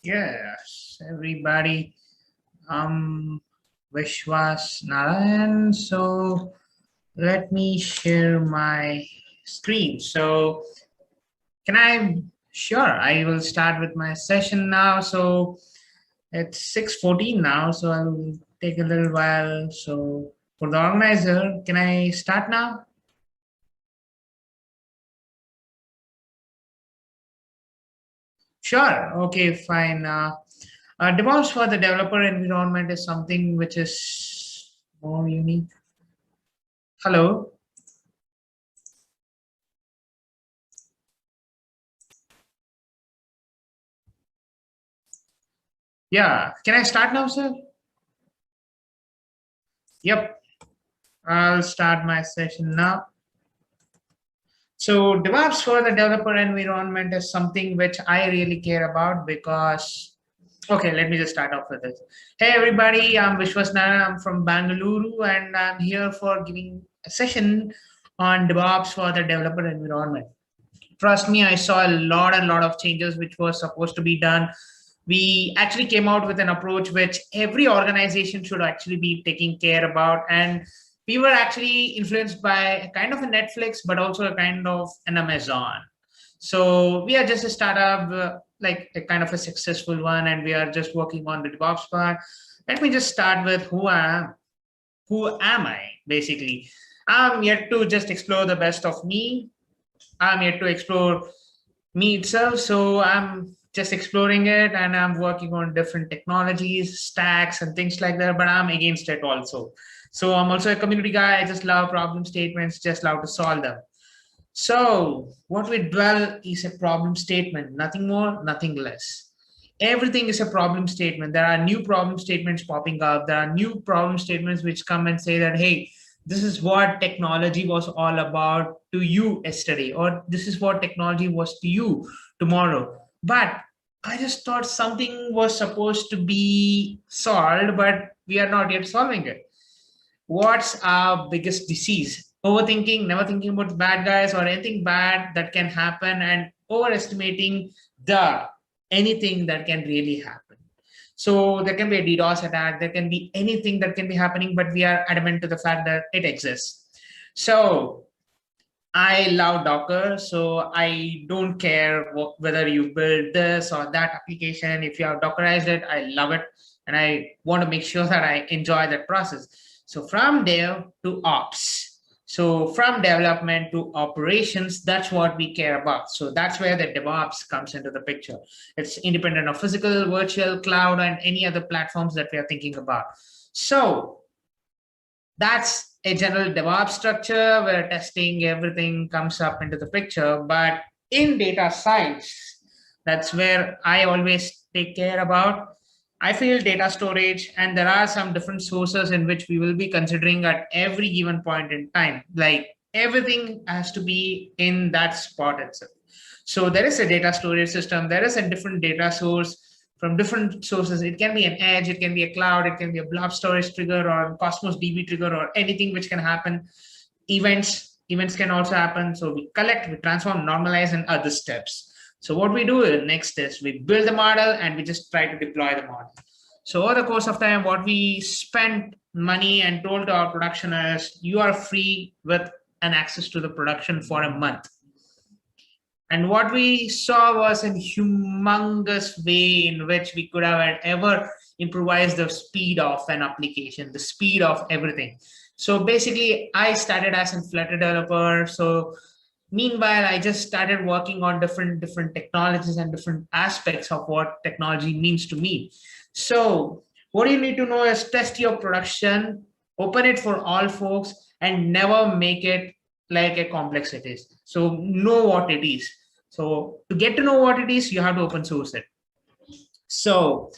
Yes, everybody. Vishwas, Narayan. So let me share my screen. So can I? Sure, I will start with my session now. So it's 6:14 now. So I will take a little while. So for the organizer, can I start now? Sure. Okay, fine. DevOps for the developer environment is something which is more unique. Hello. Yeah. Can I start now, sir? Yep. I'll start my session now. So DevOps for the developer environment is something which I really care about because, okay, let me just start off with this. Hey everybody, I'm Vishwas. I'm from Bangalore and I'm here for giving a session on DevOps for the developer environment. Trust me, I saw a lot of changes which was supposed to be done. We actually came out with an approach which every organization should actually be taking care about, and we were actually influenced by a kind of a Netflix but also a kind of an Amazon. So we are just a startup, like a kind of a successful one, and we are just working on the DevOps part. Let me just start with who am I basically. I'm yet to just explore the best of me. I'm yet to explore me itself. So I'm just exploring it and I'm working on different technologies, stacks, and things like that. But I'm against it also. So I'm also a community guy. I just love problem statements, just love to solve them. So what we dwell is a problem statement, nothing more, nothing less. Everything is a problem statement. There are new problem statements popping up. There are new problem statements which come and say that, hey, this is what technology was all about to you yesterday, or this is what technology was to you tomorrow. But I just thought something was supposed to be solved, but we are not yet solving it. What's our biggest disease? Overthinking, never thinking about the bad guys or anything bad that can happen, and overestimating the anything that can really happen. So there can be a DDoS attack, there can be anything that can be happening, but we are adamant to the fact that it exists. So I love Docker, so I don't care whether you build this or that application. If you have Dockerized it, I love it. And I want to make sure that I enjoy that process. So from dev to ops. So from development to operations, that's what we care about. So that's where the DevOps comes into the picture. It's independent of physical, virtual, cloud, and any other platforms that we are thinking about. So that's a general DevOps structure where testing everything comes up into the picture. But in data science, that's where I always take care about. I feel data storage, and there are some different sources in which we will be considering at every given point in time. Like everything has to be in that spot itself. So there is a data storage system, there is a different data source from different sources. It can be an edge, it can be a cloud, it can be a blob storage trigger or Cosmos DB trigger or anything which can happen. Events can also happen. So we collect, we transform, normalize, and other steps. So what we do next is we build the model and we just try to deploy the model. So over the course of time, what we spend money and told to our production is you are free with an access to the production for a month. And what we saw was a humongous way in which we could have ever improvised the speed of an application, the speed of everything. So basically, I started as a Flutter developer. So meanwhile, I just started working on different technologies and different aspects of what technology means to me. So what you need to know is test your production, open it for all folks, and never make it like a complex it is. So know what it is. So to get to know what it is, you have to open source it. So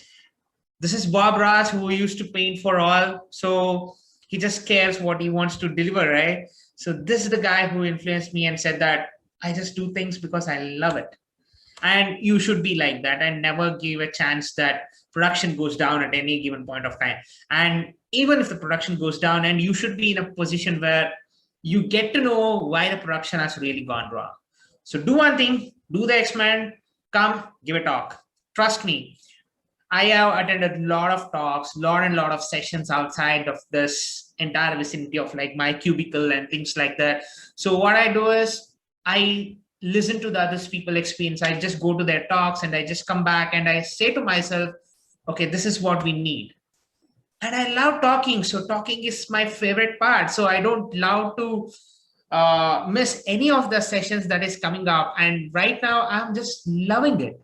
this is Bob Ross, who used to paint for all. So he just cares what he wants to deliver, right? So this is the guy who influenced me and said that I just do things because I love it. And you should be like that and never give a chance that production goes down at any given point of time. And even if the production goes down, and you should be in a position where you get to know why the production has really gone wrong. So do one thing, do the experiment, come give a talk. Trust me, I have attended a lot of talks, lot of sessions outside of this entire vicinity of like my cubicle and things like that. So what I do is I listen to the other people experience. I just go to their talks and I just come back and I say to myself, okay, this is what we need. And I love talking. So talking is my favorite part. So I don't love to miss any of the sessions that is coming up. And right now I'm just loving it.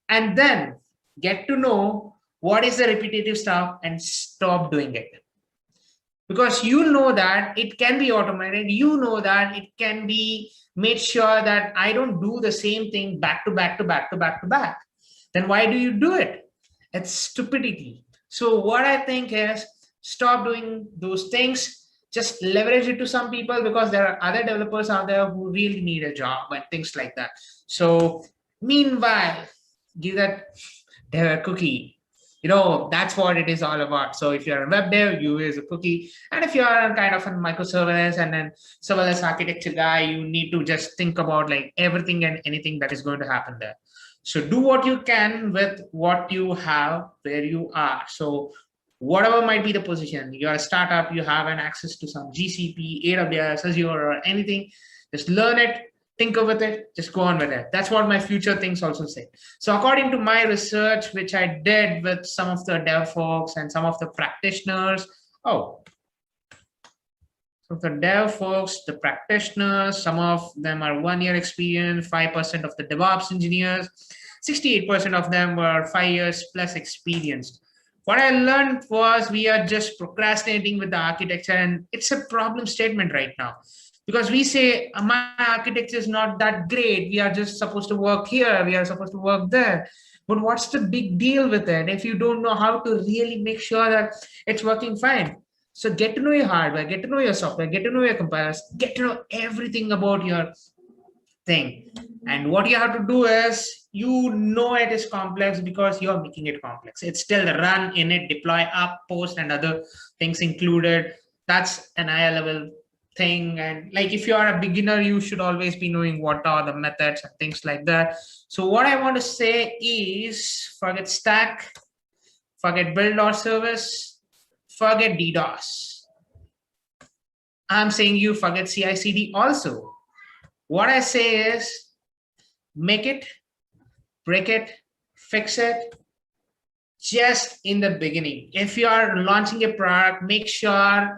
And then get to know what is the repetitive stuff and stop doing it. Because you know that it can be automated. You know that it can be made sure that I don't do the same thing back to back to back to back to back. Then why do you do it? It's stupidity. So what I think is stop doing those things. Just leverage it to some people because there are other developers out there who really need a job and things like that. So meanwhile, give that dev a cookie. That's what it is all about. So if you're a web dev, you use a cookie. And if you're kind of a microservice and then serverless architecture guy, you need to just think about like everything and anything that is going to happen there. So do what you can with what you have where you are. So whatever might be the position, you're a startup, you have an access to some GCP, AWS, Azure, or anything, just learn it, tinker with it, just go on with it. That's what my future things also say. So according to my research, which I did with some of the dev folks and some of the practitioners, so the dev folks, the practitioners, some of them are 1 year experience, 5% of the DevOps engineers, 68% of them were 5 years plus experienced. What I learned was we are just procrastinating with the architecture, and it's a problem statement right now. Because we say, my architecture is not that great. We are just supposed to work here. We are supposed to work there. But what's the big deal with it if you don't know how to really make sure that it's working fine? So get to know your hardware, get to know your software, get to know your compilers, get to know everything about your thing. And what you have to do is, it is complex because you're making it complex. It's still run, init, deploy, up, post, and other things included. That's an higher level thing. And like if you are a beginner, you should always be knowing what are the methods and things like that. So what I want to say is forget stack, forget build or service, forget DDoS. I'm saying you forget CI/CD also. What I say is make it, break it, fix it just in the beginning. If you are launching a product, make sure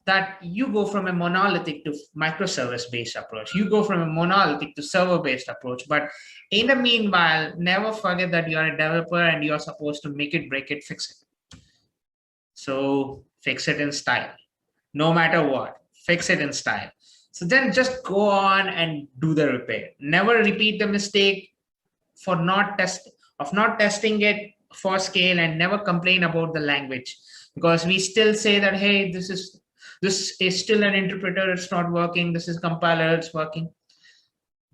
that you go from a monolithic to microservice-based approach. You go from a monolithic to server-based approach. But in the meanwhile, never forget that you're a developer and you're supposed to make it, break it, fix it. So fix it in style. No matter what, fix it in style. So then just go on and do the repair. Never repeat the mistake for not testing it for scale, and never complain about the language, because we still say that, hey, this is still an interpreter, it's not working, this is compiler, it's working.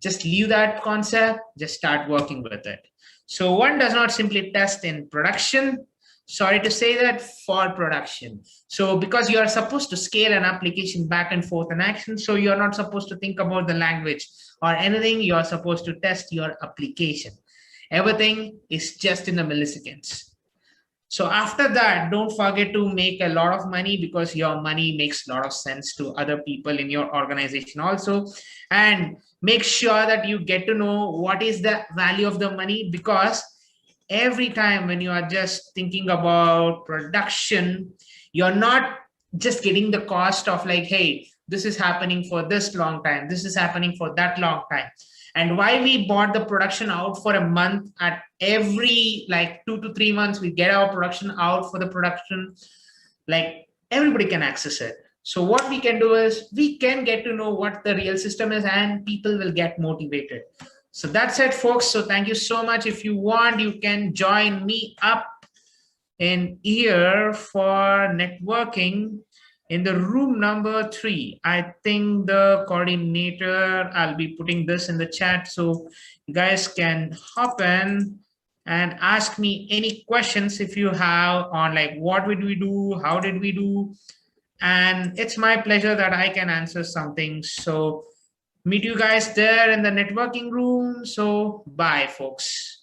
Just leave that concept, just start working with it. So one does not simply test in production, sorry to say that, for production. So because you are supposed to scale an application back and forth in action, so you're not supposed to think about the language or anything, you're supposed to test your application. Everything is just in the milliseconds. So after that, don't forget to make a lot of money, because your money makes a lot of sense to other people in your organization also. And make sure that you get to know what is the value of the money, because every time when you are just thinking about production, you're not just getting the cost of like, hey, this is happening for this long time, this is happening for that long time. And why we bought the production out for a month, at every like 2 to 3 months, we get our production out for the production, like everybody can access it. So what we can do is we can get to know what the real system is, and people will get motivated. So that's it, folks. So thank you so much. If you want, you can join me up in here for networking in the room number 3. I think the coordinator, I'll be putting this in the chat so you guys can hop in and ask me any questions if you have on like what did we do, how did we do, and it's my pleasure that I can answer something. So meet you guys there in the networking room. So bye, folks.